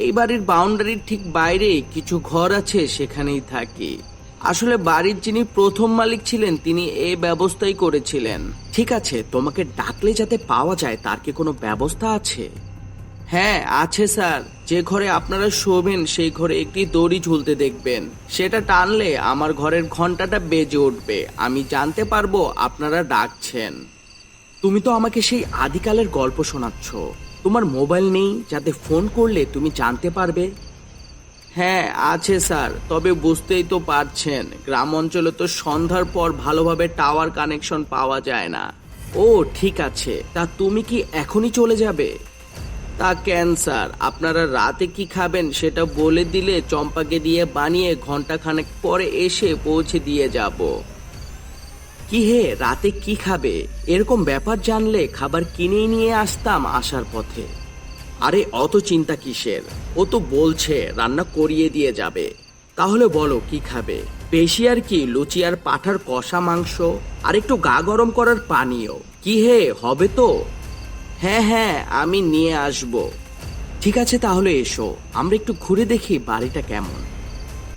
এই বাড়ির বাউন্ডারির ঠিক বাইরে কিছু ঘর আছে, সেখানেই থাকি। আসলে বাড়ির যিনি প্রথম মালিক ছিলেন তিনি এই ব্যবস্থাই করেছিলেন। ঠিক আছে, তোমাকে ডাকলে যাতে পাওয়া যায় তার কি কোনো ব্যবস্থা আছে? হ্যাঁ আছে স্যার, যে ঘরে আপনারা শোবেন সেই ঘরে একটি দড়ি ঝুলতে দেখবেন। সেটা টানলে আমার ঘরের ঘন্টাটা বেজে উঠবে, আমি জানতে পারবো আপনারা ডাকছেন। তুমি তো আমাকে সেই আদিকালের গল্প শোনাচ্ছ। তোমার মোবাইল নেই যাতে ফোন করলে তুমি জানতে পারবে? হ্যাঁ আছে স্যার, তবে বুঝতেই তো পারছেন গ্রাম অঞ্চলে তো সন্ধ্যার পর ভালোভাবে টাওয়ার কানেকশন পাওয়া যায় না। ও ঠিক আছে, তা তুমি কি এখনই চলে যাবে? তা কেন স্যার, আপনারা রাতে কি খাবেন সেটা বলে দিলে চম্পাকে দিয়ে বানিয়ে ঘন্টাখানেক পরে এসে পৌঁছে দিয়ে যাব। কি হে, রাতে কি খাবে? এরকম ব্যাপার জানলে খাবার কিনেই নিয়ে আসতাম আসার পথে। আরে অত চিন্তা কিসের, ও তো বলছে রান্না করিয়ে দিয়ে যাবে। তাহলে বলো কি খাবে? বেশি আর কি, লুচি আর পাঠার কষা মাংস আর একটু গা গরম করার পানীয়। কি হে, হবে তো? হ্যাঁ হ্যাঁ, আমি নিয়ে আসব। ঠিক আছে তাহলে এসো, আমরা একটু ঘুরে দেখি বাড়িটা কেমন।